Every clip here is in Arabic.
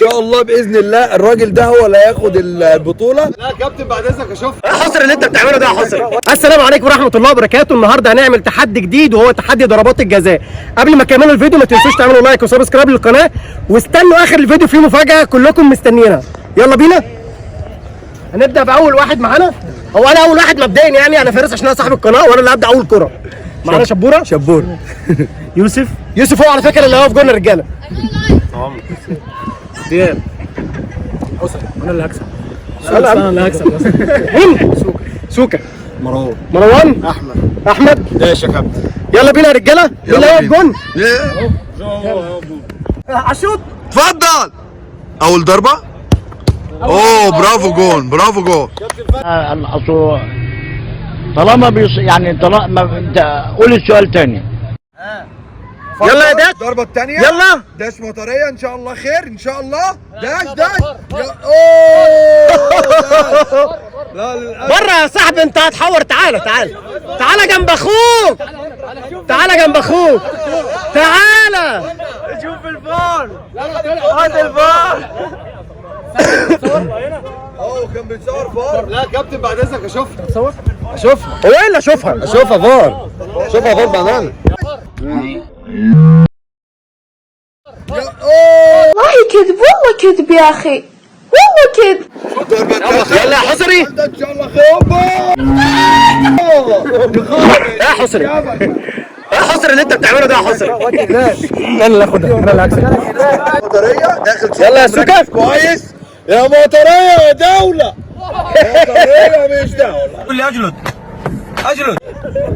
شاء الله باذن الله الراجل ده هو اللي هياخد البطوله. لا يا كابتن بعد اذنك اشوف ايه حصر اللي انت بتعمله ده يا حصر؟ السلام عليكم ورحمه الله وبركاته. النهارده هنعمل تحدي جديد وهو تحدي ضربات الجزاء. قبل ما تكملوا الفيديو ما تنسوش تعملوا لايك وسبسكرايب للقناه، واستنوا اخر الفيديو فيه مفاجاه كلكم مستنيينها. يلا بينا. هنبدا باول واحد معانا. هو انا اول واحد مبدئيا، يعني انا فارس عشان انا صاحب القناه وانا اللي هبدا اول كره. معانا شبوره. شبور. يوسف هو على فكره اللي واقف جون الرجاله. دياب. انا اللي هكسب. انا اللي هكسب. مين؟ سوكا. مروان. احمد. ماشي يا كابتن. يلا بينا يا رجاله. يلا واقف جون. اشوط. اتفضل. اول ضربه. اوه برافو جون، برافو جون. اصل طالما يعني طالما انت قول السؤال تاني. يلا يا داش. الضربه الثانيه. يلا. داش مطريه ان شاء الله خير ان شاء الله. داش. اوه. لا للاسف. بره يا صاحبي، انت هتحور. تعالى جنب اخوك. تعالى جنب اخوك. تعالى شوف الفار. هات الفار. كان بيتصور فار. لا يا كابتن بعد اذنك اشوفها. اشوفها. هو ايه اللي اشوفها؟ اشوفها فار. شوفها فار بامانه. والله كذب، والله كذب يا اخي، والله كذب. يلا يا حصري. ان شاء الله خير. يا حصري. يا حصري اللي انت بتعمله ده يا حصري. انا اللي هاخدها، انا اللي هكسب. مطريه داخل. يلا يا سوكا. كويس يا مطريه يا دوله. مطريه مش دوله. قول لي اجلد.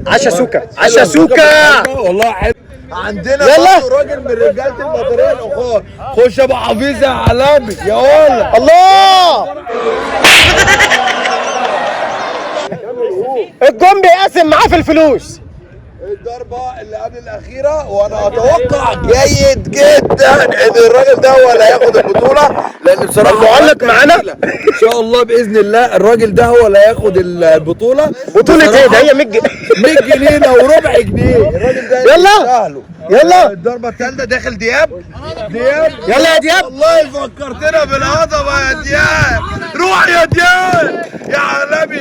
عشا سوكا. والله حلو. عندنا يلا. برضه راجل من رجاله المطريه الاخوات. خش يا ابو حفيظ يا عالمي يا ولا. الله. الجون بيقسم معاه في الفلوس. الضربه اللي قبل الاخيره وانا اتوقع جيد جدا ان الراجل ده هو اللي هياخد البطوله، لان بصراحه المعلق معانا ان شاء الله باذن الله الراجل ده هو اللي هياخد البطوله. بطوله ايه ده؟ هي 100 جنيه. 100 جنيه وربع جنيه. الراجل ده يلا. يلا. الضربه الثالثه داخل دياب. يلا يا دياب. والله فكرتنا بالهضبه يا دياب. روح يا دياب يا عالمي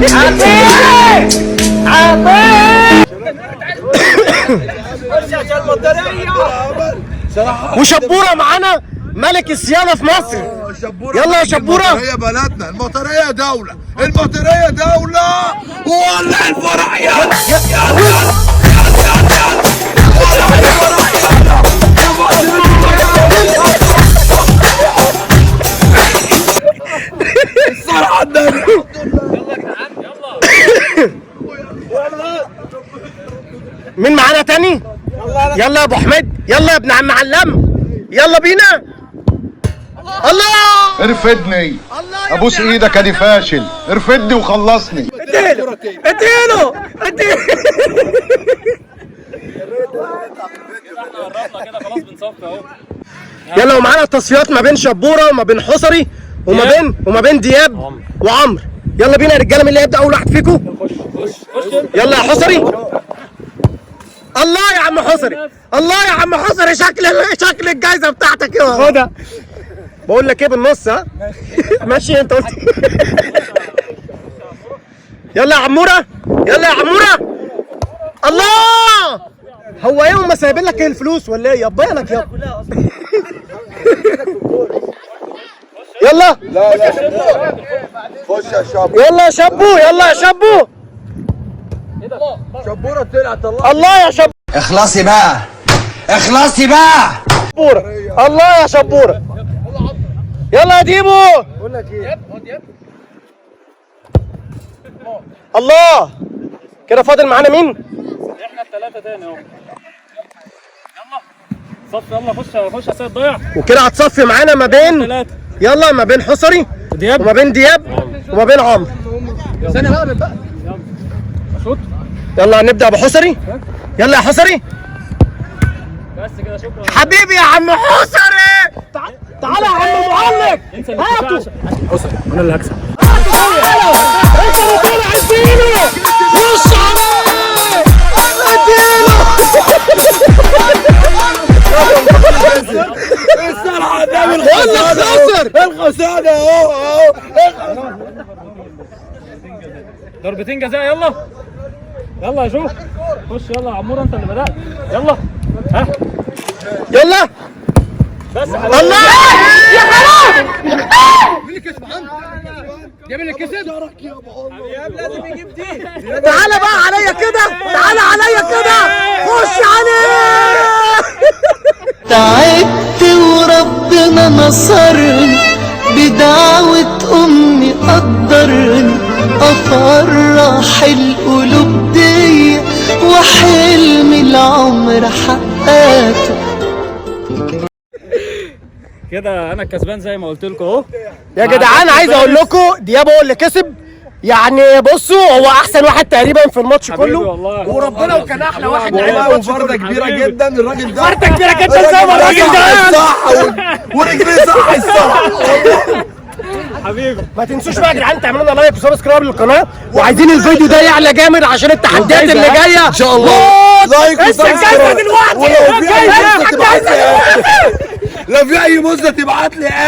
يا دياب. وشبوره معانا ملك الصيانه في مصر. يلا يا شبوره. المطريه بلدنا، المطريه دوله، المطريه دوله. ولا الفرح يلا. الصراحه النبي. مين معانا تاني؟ يلا يا ابو حميد. يلا يا ابن عم علم. يلا بينا. الله. ارفدني. ابوس ايدك ادي فاشل. ارفدني وخلصني. اديله. يلا ومعانا التصفيات ما بين شبوره وما بين حصري وما بين دياب وعمرو. يلا بينا يا رجاله. مين اللي هيبدا اول واحد فيكم؟ يلا يا حصري. الله يا عم حصري. الله يا عم حصري. شكل الجايزه بتاعتك ايه؟ خدها. بقول لك ايه بالنص. ها ماشي انت قلت. يلا يا عموره. يلا يا عموره. الله. هو ايه هم سايبين لك الفلوس ولا ايه؟ يابا لك يابا. يلا. لا خش يا شابو. يلا يا شبو. شبوره طلع طلع. الله يا شبو. اخلصي بقى. شبوره. الله يا شبوره. يلا يا ديبو. بقول لك ايه؟ الله. كده فاضل معانا مين؟ احنا الثلاثه تاني اهو. يلا صف. يلا خش يا سيد ضيع. وكده هتصفي معانا ما بين يلا ما بين حصري وما بين دياب وما بين عمرو. ثانيه بقى. شوط. يلا هنبدا بحصري. يلا يا حصري. بس كده شكرا حبيبي يا عم حصري. تعالى يا عم معلق. هاتوا. حصري. انا اللي هكسب. تعالى. انت اللي طالع اديله. وش عليه. اديله. الصراحه ده خسر. الخسارة اهو ضربتين جزاء. يلا يلا يا جو، خش يلا يا عمور، انت اللي بدأت. يلا ها يلا بس الله يا حرام. جاب اللي كسب. لازم يجيب دي. تعالى بقى عليا كده، تعالى عليا كده، خش عليه. تعبت وربنا نصرني، بدعوة أمي قدرني أفرح القلوب دي، وحلم العمر حققته. كده انا الكسبان زي ما قلت لكم اهو يا جدعان عايز اقول لكم دياب هو اللي كسب. يعني بصوا هو احسن واحد تقريبا في الماتش حبيبي كله والله. وربنا، وكان احلى واحد لعب والله الماتش وفردة كله. كبيرة جدا الراجل ده. فردة كبيرة جدا زي ما الراجل ده. صح ورجليه صح الصح. حبيبي ما تنسوش بقى يا جدعان تعملوا لنا لايك وسبسكرايب للقناه، وعايزين الفيديو ده يعلى جامد عشان التحديات اللي جايه ان شاء الله. لايك لسه الجايزه دلوقتي. ولو في اي مزة تبعت لي، لو في اي مزة تبعت لي